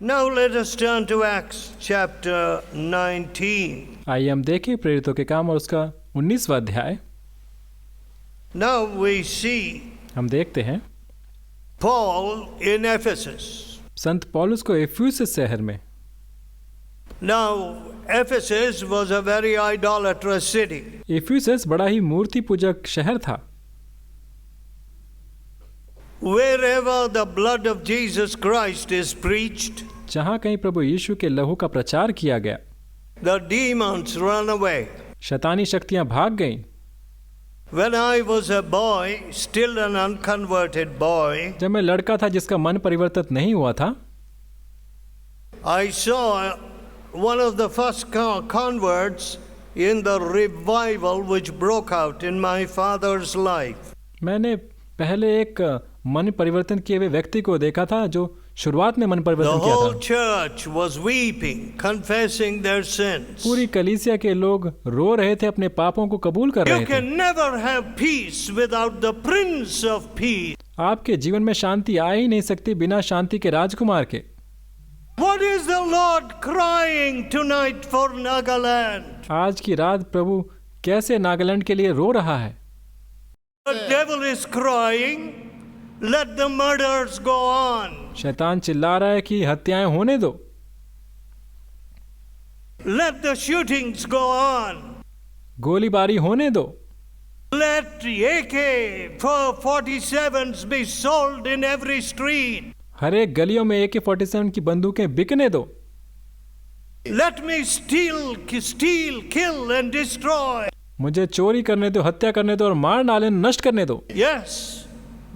Now let us turn to Acts chapter 19. आइए हम देखें प्रेरितों के काम और उसका 19वां अध्याय। Now we see हम देखते हैं Paul in Ephesus. संत पौलुस को इफिसुस शहर में। Now Ephesus was a very idolatrous city. Ephesus बड़ा ही मूर्ति पूजक शहर था। Wherever the blood of Jesus Christ is preached, जहाँ कहीं प्रभु यीशु के लहू का प्रचार किया गया, the demons run away. शैतानी शक्तियाँ भाग गईं। When I was a boy, still an unconverted boy, जब मैं लड़का था जिसका मन परिवर्तित नहीं हुआ था, I saw one of the first converts in the revival which broke out in my father's life. मैंने पहले एक मन परिवर्तन किए हुए व्यक्ति को देखा था जो शुरुआत में मन The परिवर्तन किया whole था। church was weeping, confessing their sins. पूरी कलीसिया के लोग रो रहे थे, अपने पापों को कबूल कर You रहे थे। can never have peace without the Prince of Peace. आपके जीवन में शांति आ ही नहीं सकती बिना शांति के राजकुमार के। What is the Lord crying tonight for Nagaland? आज की रात प्रभु कैसे नागालैंड के लिए रो रहा है। The devil is crying, let the murders go on. शैतान चिल्ला रहा है कि हत्याएं होने दो, Let the shootings go on. गोलीबारी होने दो, Let AK-47s be sold in every street. हर एक गलियों में AK-47 की बंदूकें बिकने दो। Let me steal, kill and destroy. मुझे चोरी करने दो, हत्या करने दो और मार डालें, नष्ट करने दो। Yes,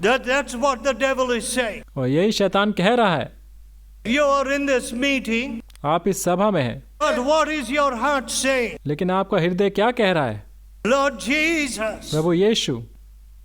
that's what the devil is saying. और यही शैतान कह रहा है। You are in this meeting, आप इस सभा में हैं, but what is your heart saying? लेकिन आपका हृदय क्या कह रहा है? Lord Jesus, प्रभु यीशु,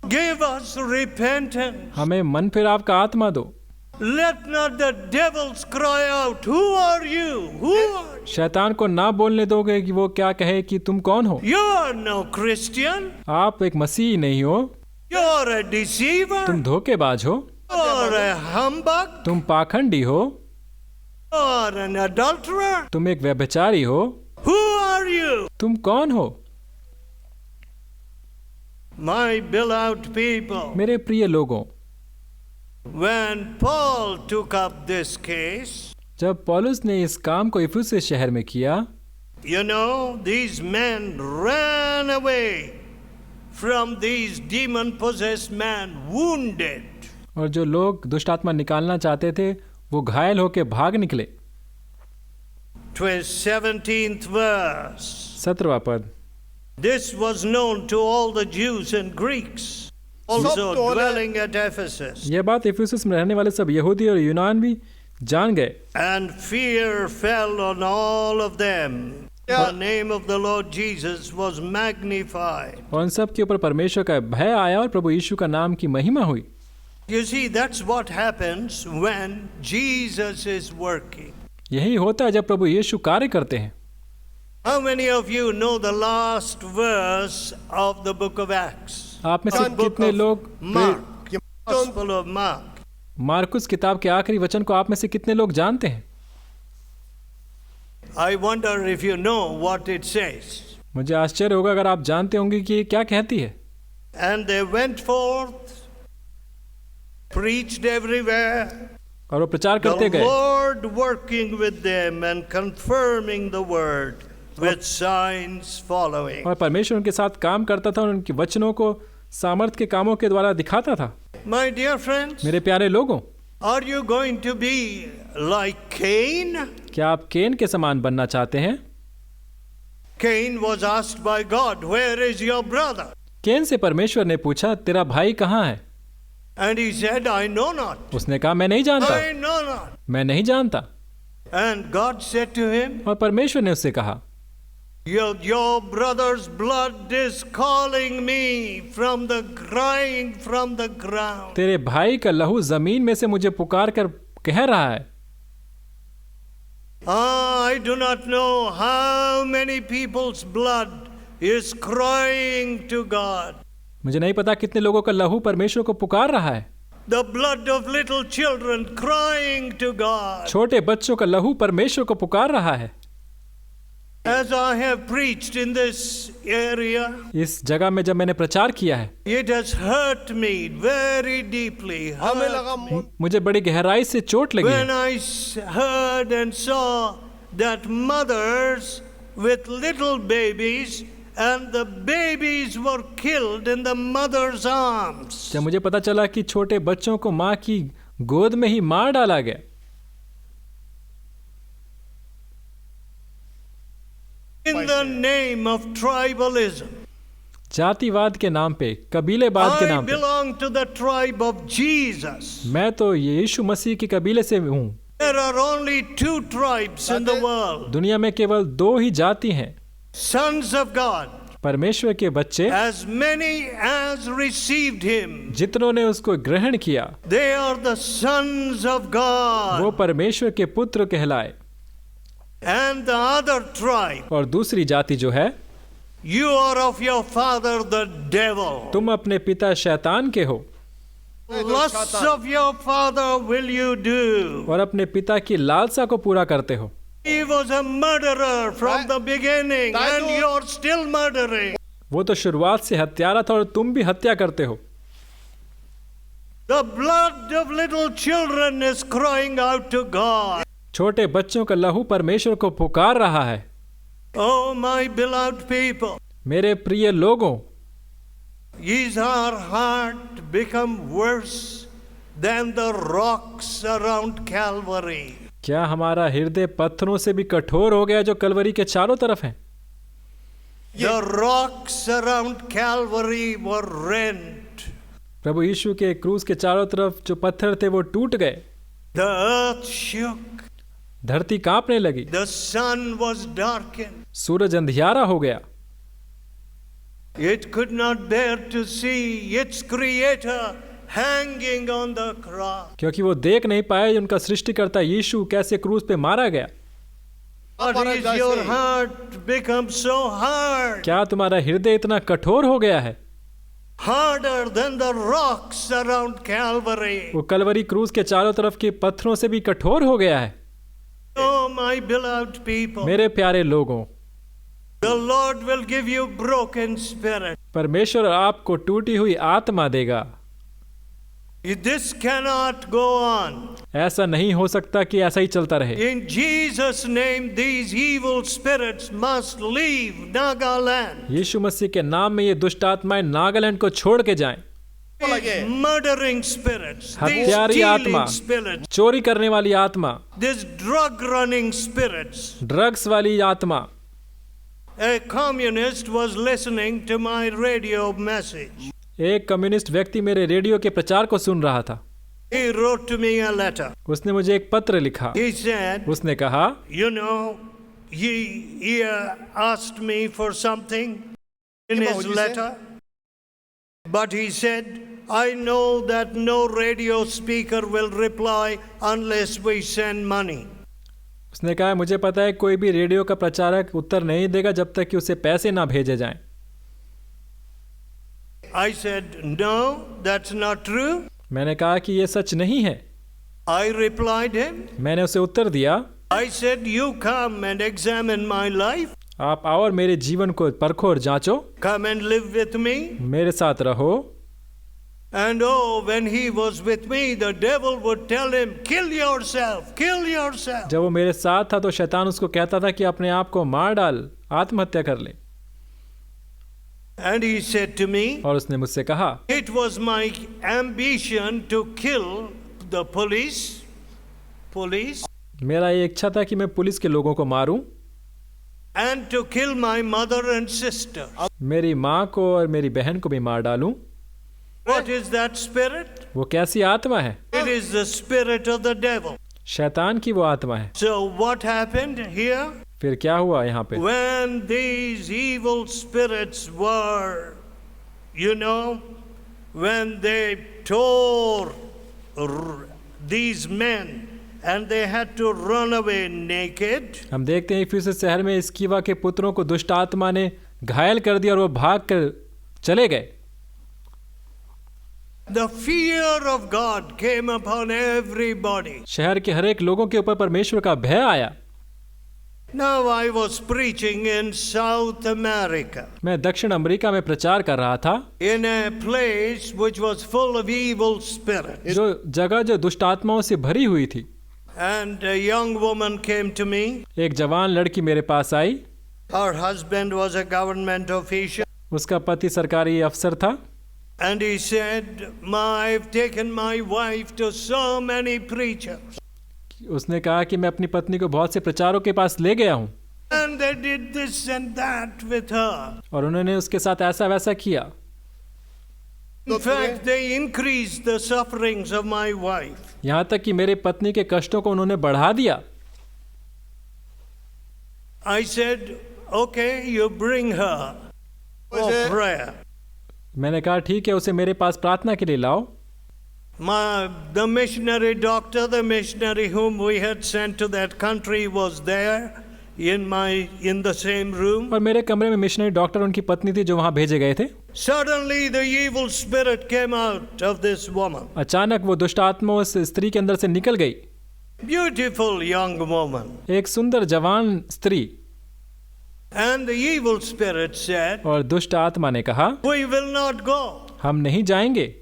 give us repentance. हमें मन फिर आपका आत्मा दो। Let not the devils cry out, who are you? Who are you? शैतान को ना बोलने दोगे कि वो क्या कहे कि तुम कौन हो। You are no Christian. आप एक मसीही नहीं हो, You are a deceiver. तुम धोखेबाज हो, You are a humbug. तुम पाखंडी हो, You are an adulterer. तुम एक व्यभिचारी हो। Who are you? तुम कौन हो? My beloved people, मेरे प्रिय लोगों, when Paul took up this case, जब पौलुस ने इस काम को इफिसुस शहर में किया, you know, these men ran away from these demon-possessed men, wounded. और जो लोग दुष्ट आत्मा निकालना चाहते थे वो घायल होकर भाग निकले। 17th verse. 17वां पद। This was known to all the Jews and Greeks, also dwelling at Ephesus. यह बात इफिसुस में रहने वाले सब यहूदी और यूनान भी जान गए। And fear fell on all of them. The name of the Lord Jesus was magnified. और उन सब के ऊपर परमेश्वर का भय आया और प्रभु यीशु का नाम की महिमा हुई। You see, that's what happens when Jesus is working. यही होता है जब प्रभु यीशु कार्य करते हैं। How many of you know the last verse of the book of Acts? आप में से कितने लोग Mark, Gospel of Mark. Marcus किताब के आखिरी वचन को आप में से कितने लोग जानते हैं? I wonder if you know what it says. मुझे आश्चर्य होगा अगर आप जानते होंगे कि ये क्या कहती है। And they went forth, preached everywhere, और वो प्रचार करते the गए, Lord working with them and confirming the word with signs following. और परमेश्वर उनके साथ काम करता था और उनके वचनों को सामर्थ के कामों के द्वारा दिखाता था। My dear friends, मेरे प्यारे लोगों, are you going to be like Cain? क्या आप केन के समान बनना चाहते हैं? Cain was asked by God, where is your brother? केन से परमेश्वर ने पूछा, तेरा भाई कहाँ है? And he said, I know not. उसने कहा, मैं नहीं जानता, I know not. मैं नहीं जानता। And God said to him, और परमेश्वर ने उससे कहा, your brother's blood is calling me from the crying from the ground. तेरे भाई का लहू जमीन में से मुझे पुकार कर कह रहा है। I do not know how many people's blood is crying to God. मुझे नहीं पता कितने लोगों का लहू परमेश्वर को पुकार रहा है। the blood of little children crying to God. छोटे बच्चों का लहू परमेश्वर को पुकार रहा है। As I have preached in this area, इस जगह में जब मैंने प्रचार किया है, it has hurt me very deeply. हमें लगा मुझे बड़ी गहराई से चोट लगी When है। I heard and saw that mothers with little babies and the babies were killed in the mother's arms. जब मुझे पता चला कि छोटे बच्चों को माँ की गोद में ही मार डाला गया, In the name of tribalism. जातिवाद के नाम पे, कबीलेवाद के I नाम पे। belong to the tribe of Jesus. मैं तो यीशु मसीह के कबीले से हूँ। There are only two tribes in the world. दुनिया में केवल 2 ही जाति हैं, Sons of God. परमेश्वर के बच्चे, As many as received him, जितनों ने उसको ग्रहण किया they are the sons of वो God. परमेश्वर के पुत्र कहलाए। And the other tribe, और दूसरी जाति जो है, you are of your father the devil. तुम अपने पिता शैतान के हो Lusts of your father will you do. और अपने पिता की लालसा को पूरा करते हो। He was a murderer from the beginning, and Tayo- you're still murdering. वो तो शुरुआत से हत्यारा था और तुम भी हत्या करते हो। The blood of little children is crying out to God. छोटे बच्चों का लहू परमेश्वर को पुकार रहा है। Oh, my beloved people, मेरे प्रिय लोगों, is our heart become worse than the rocks around Calvary? क्या हमारा हृदय पत्थरों से भी कठोर हो गया जो कलवरी के चारों तरफ हैं? The rocks around Calvary were rent. प्रभु यीशु के क्रूस के चारों तरफ जो पत्थर थे वो टूट गए। The earth shook. धरती कांपने लगी, The sun was darkened. सूरज अंधियारा हो गया। It could not bear to see its creator hanging on the cross. क्योंकि वो देख नहीं पाए उनका सृष्टिकर्ता यीशु कैसे क्रूस पे मारा गया। Or is your heart become so hard? क्या तुम्हारा हृदय इतना कठोर हो गया है? Harder than the rocks around Calvary. वो कलवरी क्रूस के चारों तरफ के पत्थरों से भी कठोर हो गया है। Oh, my beloved people, मेरे प्यारे लोगों, the Lord will give you broken spirit. परमेश्वर आपको टूटी हुई आत्मा देगा। This cannot go on. ऐसा नहीं हो सकता कि ऐसा ही चलता रहे। In Jesus' name, these evil spirits must leave Nagaland. यीशु मसीह के नाम में ये दुष्ट आत्माएं नागालैंड को छोड़ के जाएं। These murdering spirits, these हत्यारी stealing आत्मा, spirits, चोरी करने वाली आत्मा, these drug-running spirits. ड्रग्स वाली आत्मा। A communist was listening to my radio message. एक कम्युनिस्ट व्यक्ति मेरे रेडियो के प्रचार को सुन रहा था। He wrote to me a letter. उसने मुझे एक पत्र लिखा। He said, उसने कहा, you know, he asked me for something in क्या his बाबूजी से? letter. But he said, I know that no radio speaker will reply unless we send money. उसने कहा मुझे पता है कोई भी रेडियो का प्रचारक उत्तर नहीं देगा जब तक कि उसे पैसे ना भेजे जाएं। I said, no, that's not true. मैंने कहा कि ये सच नहीं है। I replied him. मैंने उसे उत्तर दिया, I said, you come and examine my life. आप आओ और मेरे जीवन को परखो और जांचो, Come and live with me. मेरे साथ रहो। And oh, when he was with me, the devil would tell him, kill yourself, kill yourself. जब वो मेरे साथ था तो शैतान उसको कहता था कि अपने आप को मार डाल, आत्महत्या कर ले। And he said to me, और उसने मुझसे कहा, it was my ambition to kill the police. मेरा ये इच्छा था कि मैं पुलिस के लोगों को मारूं, And to kill my mother and sister. मेरी माँ को और मेरी बहन को भी मार डालूं। What is that spirit? वो कैसी आत्मा है? It is the spirit of the devil. शैतान की वो आत्मा है। So what happened here? फिर क्या हुआ यहाँ पे? When these evil spirits were, when they tore these men and they had to run away naked. हम देखते हैं फिर से शहर में इस्कीवा के पुत्रों को दुष्ट आत्मा ने घायल कर दिया और वो भाग कर चले गए। the fear of God came upon everybody. शहर के हर एक लोगों के ऊपर परमेश्वर का भय आया। Now I was preaching in South America, मैं दक्षिण अमेरिका में प्रचार कर रहा था, in a place which was full of evil spirits. जो जगह जो दुष्ट आत्माओं से भरी हुई थी। And a young woman came to me. एक जवान लड़की मेरे पास आई। Her husband was a government official. उसका पति सरकारी अफसर था। And he said, I've taken my wife to so many preachers. उसने कहा कि मैं अपनी पत्नी को बहुत से प्रचारकों के पास ले गया हूँ। And they did this and that with her. और उन्होंने उसके साथ ऐसा वैसा किया। In fact, they increased the sufferings of my wife. यहाँ तक कि मेरे पत्नी के कष्टों को उन्होंने बढ़ा दिया। I said, okay, you bring her for prayer. मैंने कहा ठीक है, उसे मेरे पास प्रार्थना के लिए लाओ। The missionary doctor, the missionary whom we had sent to that country was there in the same room. और मेरे कमरे में मिशनरी डॉक्टर उनकी पत्नी थी जो वहाँ भेजे गए थे। Suddenly the evil spirit came out of this woman. अचानक वो दुष्ट आत्मा उस स्त्री के अंदर से निकल गई। Beautiful young woman. एक सुंदर जवान स्त्री। And the evil spirit said, और दुष्ट आत्मा ने कहा, we will not go. हम नहीं जाएंगे।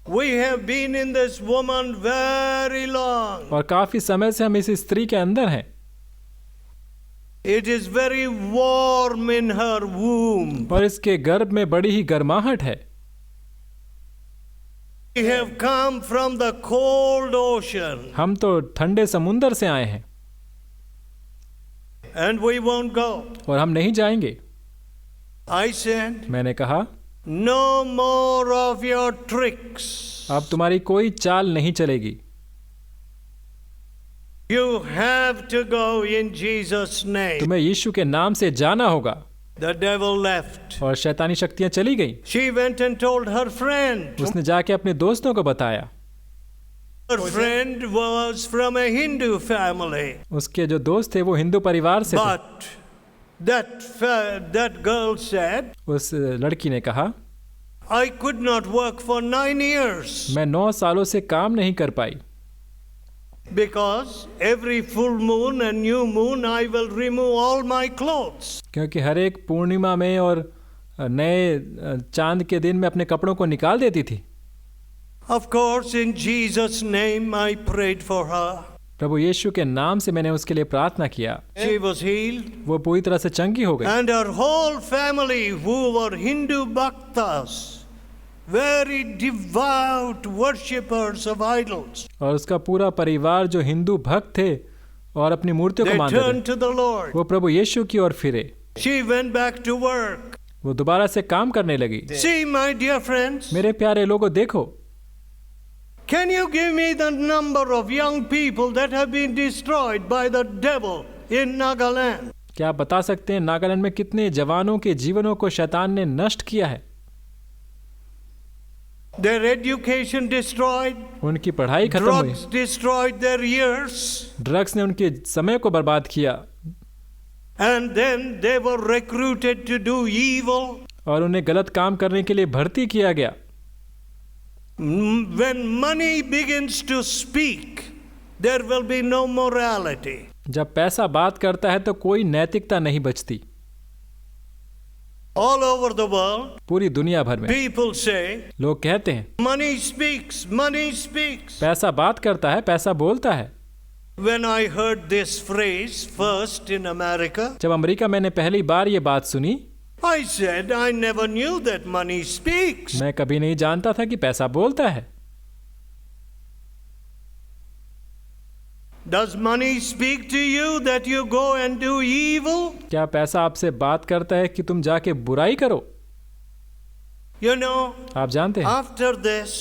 We have been in this woman very long. और काफी समय से हम इस स्त्री के अंदर हैं। It is very warm in her womb. और इसके गर्भ में बड़ी ही गर्माहट है। We have come from the cold ocean. हम तो ठंडे समुंदर से आए हैं। And we won't go. और हम नहीं जाएंगे। I said, मैंने कहा, no more of your tricks. अब तुम्हारी कोई चाल नहीं चलेगी। You have to go in Jesus' name. तुम्हें यीशु के नाम से जाना होगा। The devil left. और शैतानी शक्तियां चली गईं। She went and told her friend. उसने जाके अपने दोस्तों को बताया। Her friend was from a Hindu family. उसके जो दोस्त थे वो हिंदू परिवार से थे। But that girl said, उस लड़की ने कहा, I could not work for 9 years. मैं 9 सालों से काम नहीं कर पाई। Because every full moon and new moon I will remove all my clothes. क्योंकि हर एक पूर्णिमा में और नए चांद के दिन में अपने कपड़ों को निकाल देती थी। Of course, in Jesus' name I prayed for her. प्रभु यीशु के नाम से मैंने उसके लिए प्रार्थना किया। She was healed. वो पूरी तरह से चंगी हो गई। And her whole family who were Hindu bhaktas, very devout worshippers of idols. और उसका पूरा परिवार जो हिंदू भक्त थे और अपनी मूर्तियों को They मानते turned थे, to the Lord. वो प्रभु यीशु की ओर फिरे। She went back to work. वो दोबारा से काम करने लगी। See, my dear friends, मेरे प्यारे लोगों, देखो, can you give me the number of young people that have been destroyed by the devil in Nagaland? क्या आप बता सकते हैं नागालैंड में कितने जवानों के जीवनों को शैतान ने नष्ट किया है? Their education destroyed. उनकी पढ़ाई खत्म हुई। Drugs destroyed their years. Drugs ने उनके समय को बर्बाद किया। And then they were recruited to do evil. और उन्हें गलत काम करने के लिए भर्ती किया गया। When money begins to speak, there will be no morality. जब पैसा बात करता है तो कोई नैतिकता नहीं बचती। All over the world, पूरी दुनिया भर में people say, लोग कहते हैं, money speaks, money speaks. पैसा बात करता है, पैसा बोलता है। When I heard this phrase first in America, जब अमेरिका मैंने पहली बार ये बात सुनी, I said, I never knew that money speaks. मैं कभी नहीं जानता था कि पैसा बोलता है। Does money speak to you that you go and do evil? क्या पैसा आपसे बात करता है कि तुम जाके बुराई करो? You know, आप जानते हैं, after this,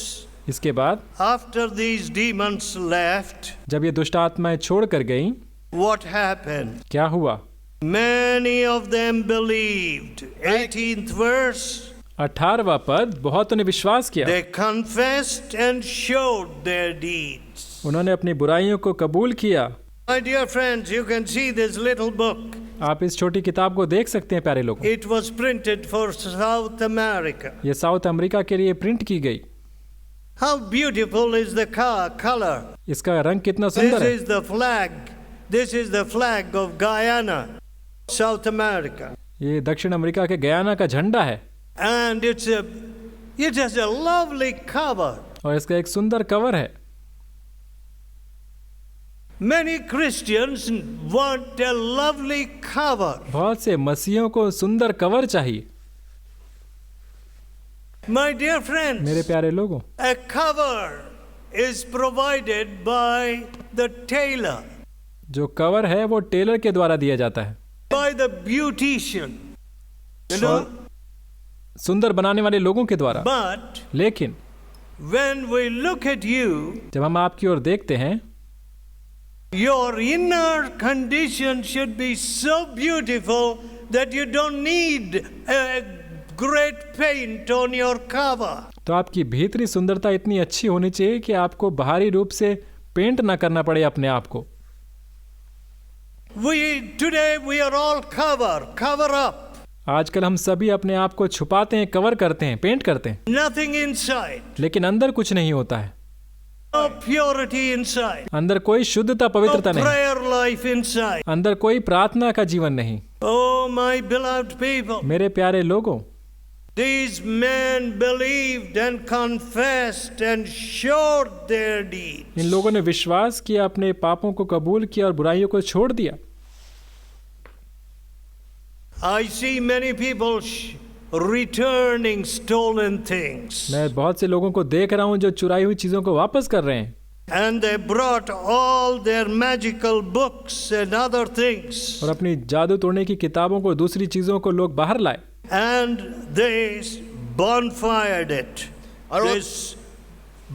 इसके बाद after these demons left, जब ये दुष्ट आत्माएं छोड़ कर गईं, what happened? क्या हुआ? Many of them believed. 18th verse. 18वां पद, बहुतों ने विश्वास किया। They confessed and showed their deeds. उन्होंने अपनी बुराइयों को कबूल किया। My dear friends, you can see this little book. आप इस छोटी किताब को देख सकते हैं प्यारे लोगों। It was printed for South America. ये साउथ अमेरिका के लिए प्रिंट की गई। How beautiful is the color. इसका रंग कितना This सुंदर है। is the flag. This is the flag of Guyana, South America. ये दक्षिण अमेरिका के गयाना का झंडा है And it has a lovely cover. और इसका एक सुंदर कवर है। Many Christians want a lovely cover. बहुत से मसीहों को सुंदर कवर चाहिए। My dear friends, मेरे प्यारे लोगों, a cover is provided by the tailor, जो कवर है वो टेलर के द्वारा दिया जाता है, by the beautician. You know? सुंदर बनाने वाले लोगों के द्वारा। But लेकिन when we look at you, जब हम आपकी ओर देखते हैं, your inner condition should be so beautiful that you don't need a great paint on your cover. तो आपकी भीतरी सुंदरता इतनी अच्छी होनी चाहिए कि आपको बाहरी रूप से पेंट ना करना पड़े अपने आप को। Today we are all cover up. आजकल हम सभी अपने आप को छुपाते हैं, कवर करते हैं, पेंट करते हैं, Nothing inside. लेकिन अंदर कुछ नहीं होता है। No purity inside. अंदर कोई शुद्धता, No पवित्रता नहीं, prayer life inside. अंदर कोई प्रार्थना का जीवन नहीं। Oh, my beloved people. मेरे प्यारे लोगों, These men believed and confessed and showed their deeds. इन लोगों ने विश्वास किया, अपने पापों को कबूल किया और बुराइयों को छोड़ दिया। I see many people returning stolen things. मैं बहुत से लोगों को देख रहा हूं जो चुराई हुई चीजों को वापस कर रहे हैं, And they brought all their magical books and other things. और अपनी जादू तोड़ने की किताबों को, दूसरी चीजों को लोग बाहर लाए And they bonfired it. They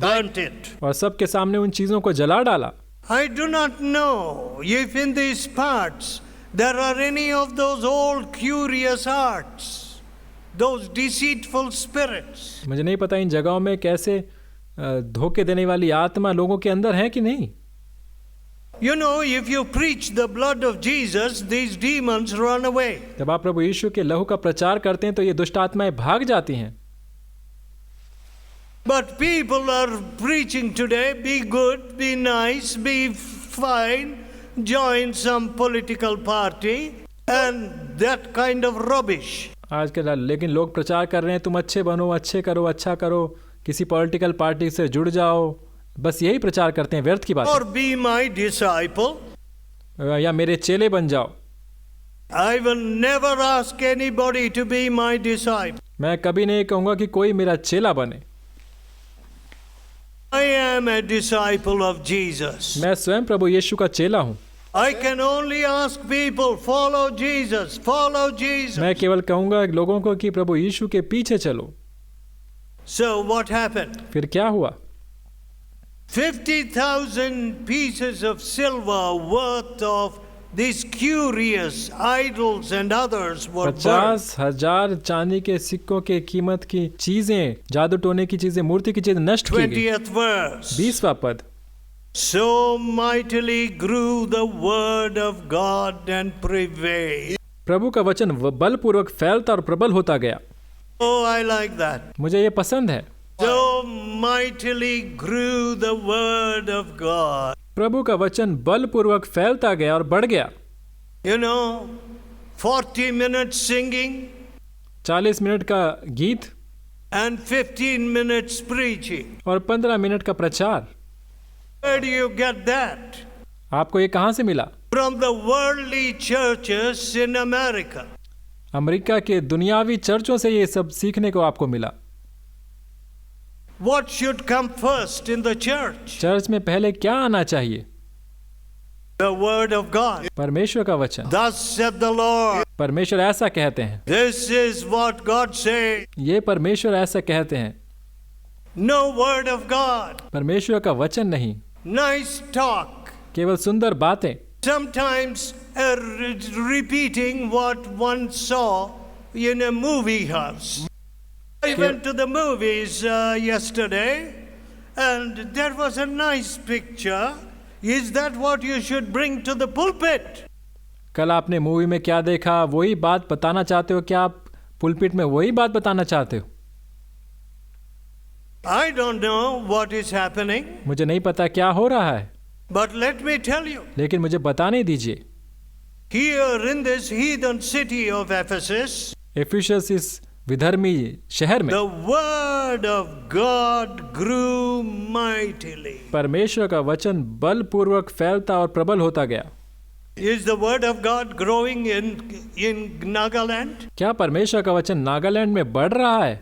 burnt it. और सबके सामने उन चीजों को जला डाला। I do not know if in these parts there are any of those old curious hearts, those deceitful spirits. मुझे नहीं पता इन जगहों में कैसे धोखे देने वाली आत्मा लोगों के अंदर है कि नहीं। You know, if you preach the blood of Jesus, these demons run away. जब आप प्रभु यीशु के लहू का प्रचार करते हैं तो ये दुष्ट आत्माएं भाग जाती हैं। But people are preaching today, be good, be nice, be fine, join some political party, and that kind of rubbish. आजकल लेकिन लोग प्रचार कर रहे हैं, तुम अच्छे बनो, अच्छे करो, अच्छा करो, किसी पॉलिटिकल पार्टी से जुड़ जाओ, बस यही प्रचार करते हैं, व्यर्थ की बात। Or be my disciple. या मेरे चेले बन जाओ। I will never ask anybody to be my disciple. मैं कभी नहीं कहूंगा कि कोई मेरा चेला बने। I am a disciple of Jesus. मैं स्वयं प्रभु यीशु का चेला हूं। I can only ask people, follow Jesus, follow Jesus. मैं केवल कहूंगा लोगों को कि प्रभु यीशु के पीछे चलो। So what happened? फिर क्या हुआ? 50,000 pieces of silver worth of these curious idols and others were burned. 50,000 चांदी के सिक्कों के कीमत की चीजें, जादू टोने की चीजें, मूर्ति की चीजें नष्ट की गई। 20th verse. 20वां पद। So mightily grew the word of God and prevailed. प्रभु का वचन बलपूर्वक फैलता और प्रबल होता गया। Oh, I like that. मुझे ये पसंद है। So mightily grew the word of God. प्रभु का वचन बलपूर्वक फैलता गया और बढ़ गया। You know, 40 minutes singing 40 minute का गीत and 15 minutes preaching. और 15 मिनट का प्रचार। Where do you get that? आपको ये कहाँ से मिला? From the worldly churches in America. America के दुनियावी चर्चों से ये सब सीखने को आपको मिला। What should come first in the church? Church में पहले क्या आना चाहिए? The word of God. परमेश्वर का वचन। Thus said the Lord. परमेश्वर ऐसा कहते हैं। This is what God says. ये परमेश्वर ऐसा कहते हैं। No word of God. परमेश्वर का वचन नहीं। Nice talk. केवल सुंदर बातें। Sometimes repeating what one saw in a movie house. I went to the movies yesterday and there was a nice picture. Is that what you should bring to the pulpit? कल आपने movie में क्या देखा, वही बात बताना चाहते हो? क्या आप पुलपिट में वही बात बताना चाहते हो? I don't know what is happening, मुझे नहीं पता क्या हो रहा है, but let me tell you. लेकिन मुझे बताने दीजिए। Here in this heathen city of Ephesus, Ephesus इस विधर्मी शहर में the word of God grew mightily. परमेश्वर का वचन बलपूर्वक फैलता और प्रबल होता गया। Is the word of God growing in Nagaland? क्या परमेश्वर का वचन नागालैंड में बढ़ रहा है?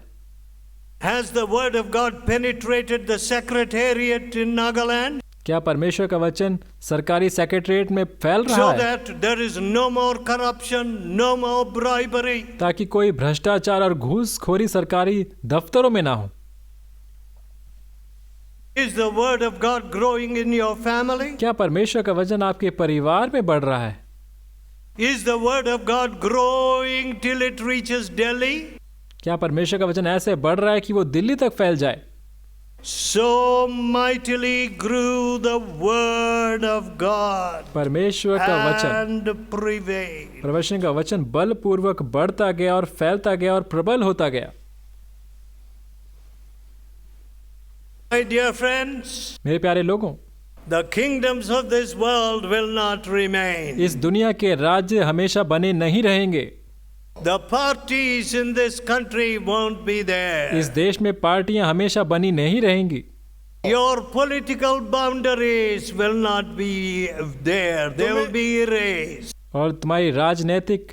Has the word of God penetrated the secretariat in Nagaland? क्या परमेश्वर का वचन सरकारी सेक्रेटरीट में फैल रहा So है that there is no more corruption, no more bribery. ताकि कोई भ्रष्टाचार और घूसखोरी सरकारी दफ्तरों में ना हो? Is the word of God growing in your family? क्या परमेश्वर का वचन आपके परिवार में बढ़ रहा है? Is the word of God growing till it reaches Delhi? क्या परमेश्वर का वचन ऐसे बढ़ रहा है कि वो दिल्ली तक फैल जाए? So mightily grew the word of God परमेश्वर का वचन and prevailed. परमेश्वर का वचन बलपूर्वक बढ़ता गया और फैलता गया और प्रबल होता गया। My dear friends, मेरे प्यारे लोगों, the kingdoms of this world will not remain. इस दुनिया के राज्य हमेशा बने नहीं रहेंगे। The parties in this country won't be there. इस देश में पार्टियां हमेशा बनी नहीं रहेंगी। Your political boundaries will not be there. They will be erased. और तुम्हारी राजनीतिक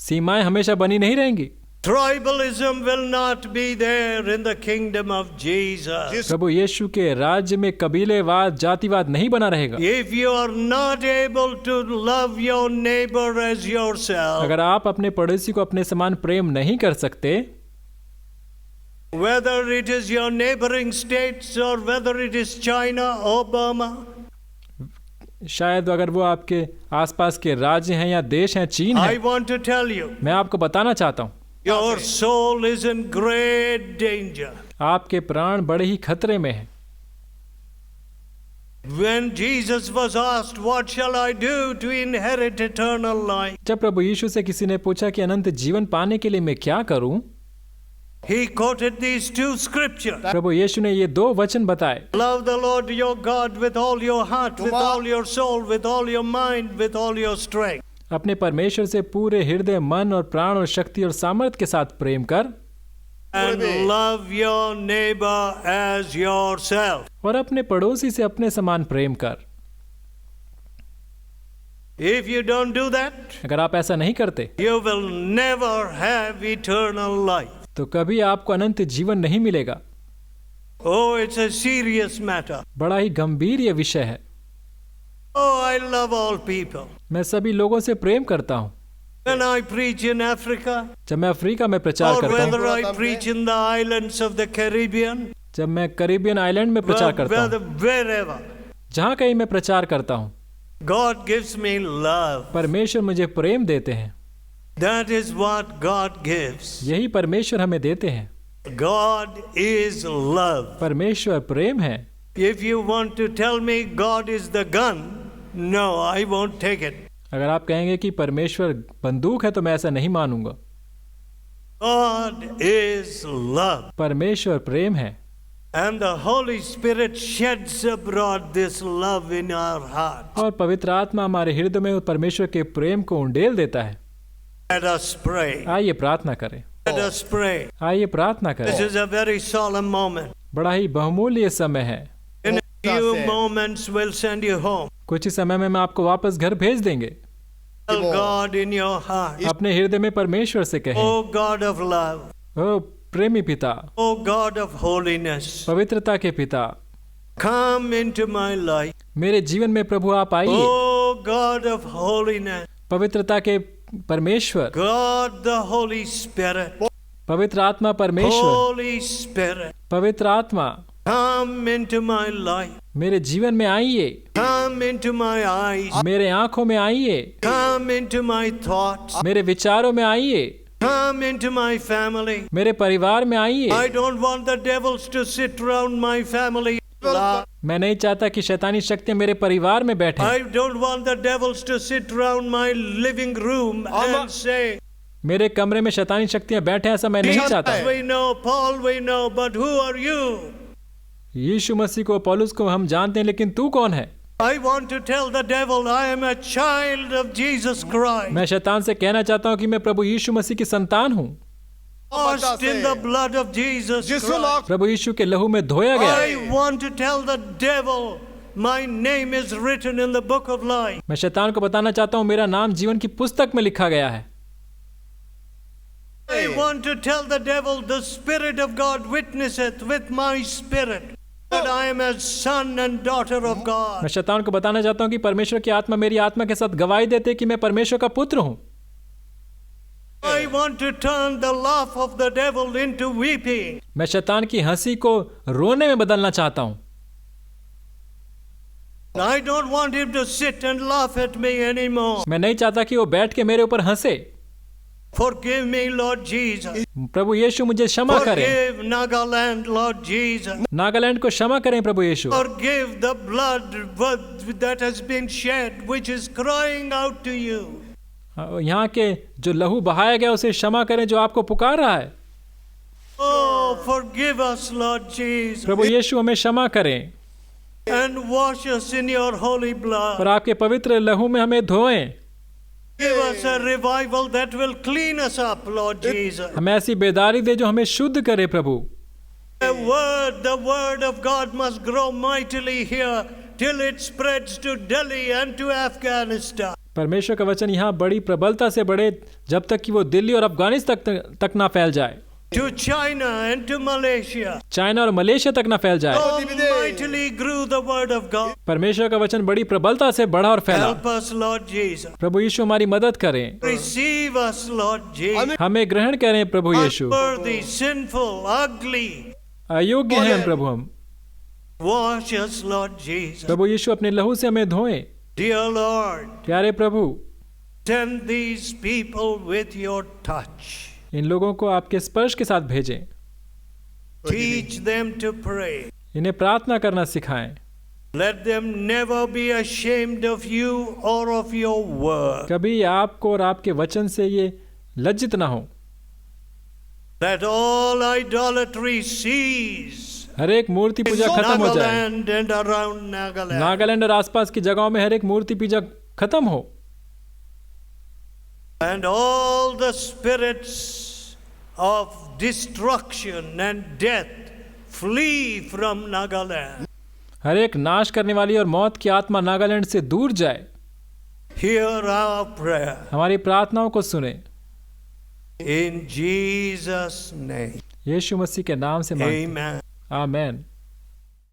सीमाएं हमेशा बनी नहीं रहेंगी। Tribalism will not be there in the kingdom of Jesus. प्रभु यीशु के राज्य में कबीलेवाद जातिवाद नहीं बना रहेगा। If you are not able to love your neighbor as yourself, अगर आप अपने पड़ोसी को अपने समान प्रेम नहीं कर सकते, whether it is your neighboring states or whether it is China, Obama, शायद अगर वो आपके आसपास के राज्य हैं या देश हैं, चीन I है, want to tell you, मैं आपको बताना चाहता हूँ your soul is in great danger. आपके प्राण बड़े ही खतरे में हैं। When Jesus was asked, what shall I do to inherit eternal life? जब प्रभु यीशु से किसी ने पूछा कि अनंत जीवन पाने के लिए मैं क्या करूं, He quoted these two scriptures. प्रभु यीशु ने ये दो वचन बताए। Love the Lord your God with all your heart, with all your soul, with all your mind, with all your strength. अपने परमेश्वर से पूरे हृदय, मन और प्राण और शक्ति और सामर्थ्य के साथ प्रेम कर, And love your neighbor as yourself. और अपने पड़ोसी से अपने समान प्रेम कर। If you don't do that, अगर आप ऐसा नहीं करते you will never have eternal life. तो कभी आपको अनंत जीवन नहीं मिलेगा। Oh, it's a serious matter. बड़ा ही गंभीर ये विषय है। Oh, I love all people. मैं सभी लोगों से प्रेम करता हूँ। When I preach in Africa, जब मैं अफ्रीका में प्रचार or करता whether हूँ, I preach in the islands of the Caribbean, जब मैं कैरिबियन आइलैंड में प्रचार करता हूँ, wherever, जहाँ कहीं मैं प्रचार करता हूँ, God gives me love. परमेश्वर मुझे प्रेम देते हैं। That is what God gives. यही परमेश्वर हमें देते हैं। God is love. परमेश्वर प्रेम है। If you want to tell me God is the gun, no, I won't take it. अगर आप कहेंगे कि परमेश्वर बंदूक है तो मैं ऐसा नहीं मानूंगा। God is love. परमेश्वर प्रेम है And the Holy Spirit sheds abroad this love in our heart. और पवित्र आत्मा हमारे हृदय में परमेश्वर के प्रेम को उंडेल देता है। Let us pray. आइए प्रार्थना करें। Let us pray. आइए प्रार्थना This करें। is a very solemn moment. बड़ा ही बहुमूल्य समय है। In a few moments, we'll send you home. कुछ ही समय में मैं आपको वापस घर भेज देंगे। Tell God in your heart. अपने हृदय में परमेश्वर से कहें, Oh God of love. ओ प्रेमी पिता, Oh God of holiness. पवित्रता के पिता, Come into my life. मेरे जीवन में प्रभु आप आइए। Oh God of holiness. पवित्रता के परमेश्वर, God the Holy Spirit. पवित्र आत्मा परमेश्वर, Holy Spirit. पवित्र आत्मा Come into my life. मेरे जीवन में आइए, Come into my eyes. मेरे आंखों में आइए, Come into my thoughts. मेरे विचारों में आइए, Come into my family. मेरे परिवार में आइए। I don't want the devils to sit around my family. मैं नहीं चाहता कि शैतानी शक्तियां मेरे परिवार में बैठे। I don't want the devils to sit around my living room and say, मेरे कमरे में शैतानी शक्तियां बैठे, ऐसा मैं नहीं चाहता। Jesus we know, Paul we know, but who are you? यीशु मसीह को, पौलुस को हम जानते हैं, लेकिन तू कौन है? I want to tell the devil I am a child of Jesus Christ. मैं शैतान से कहना चाहता हूँ कि मैं प्रभु यीशु मसीह की संतान हूँ, Washed in the blood of Jesus Christ. प्रभु यीशु के लहू में धोया गया। I want to tell the devil my name is written in the book of life. मैं शैतान को बताना चाहता हूँ मेरा नाम जीवन की पुस्तक में लिखा गया है। I want to tell the devil the Spirit of God witnesseth with my spirit that I am a son and daughter of God. मैं शैतान को बताना चाहता हूँ कि परमेश्वर की आत्मा मेरी आत्मा के साथ गवाही देते कि मैं परमेश्वर का पुत्र हूँ। I want to turn the laugh of the devil into weeping. मैं शैतान की हंसी को रोने में बदलना चाहता हूँ। I don't want him to sit and laugh at me anymore. मैं नहीं चाहता कि वो बैठ के मेरे ऊपर हंसे। Forgive me, Lord Jesus. प्रभु यीशु मुझे क्षमा करें। Forgive Nagaland, Lord Jesus. Nagaland को क्षमा करें प्रभु यीशु। Forgive the blood that has been shed, which is crying out to you. यहाँ के जो लहू बहाया गया उसे क्षमा करें जो आपको पुकार रहा है। Oh, forgive us, Lord Jesus. प्रभु यीशु हमें क्षमा करें And wash us in your holy blood. और आपके पवित्र लहू में हमें धोएं। Give us a revival that will clean us up, Lord Jesus. हमें ऐसी बेदारी दे जो हमें शुद्ध करे प्रभु। The word of God must grow mightily here till it spreads to Delhi and to Afghanistan. परमेश्वर का वचन यहाँ बड़ी प्रबलता से बढ़े जब तक कि वो दिल्ली और अफगानिस्तान तक ना फैल जाए। To China and to Malaysia. China और मलेशिया तक ना फैल जाए। Oh, mightily grew the word of God. परमेश्वर का वचन बड़ी प्रबलता से बढ़ा और फैला। Help us, Lord Jesus. प्रभु यीशु हमारी मदद करें। Receive us, Lord Jesus. हमें ग्रहण करें प्रभु यीशु। Unworthy, sinful, ugly. अयोग्य हैं प्रभु हम। Wash us, Lord Jesus. प्रभु यीशु अपने लहू से हमें धोएं। Dear Lord, प्यारे प्रभु, send these people with your touch. इन लोगों को आपके स्पर्श के साथ भेजें। Teach them to pray. इन्हें प्रार्थना करना सिखाएं। Let them never be ashamed of you or of your word. कभी आपको और आपके वचन से ये लज्जित ना हो। Let all idolatry cease. हर एक मूर्ति पूजा खत्म हो जाए। Nagaland and around Nagaland. Nagaland और आसपास की जगहों में हर एक मूर्ति पूजा खत्म हो। And all the spirits of destruction and death flee from Nagaland. हर एक नाश करने वाली और मौत की आत्मा नागालैंड से दूर जाए। Hear our prayer. हमारी प्रार्थनाओं को सुने। In Jesus' name. यीशु मसीह के नाम से मांगते हैं। Amen. आमेन।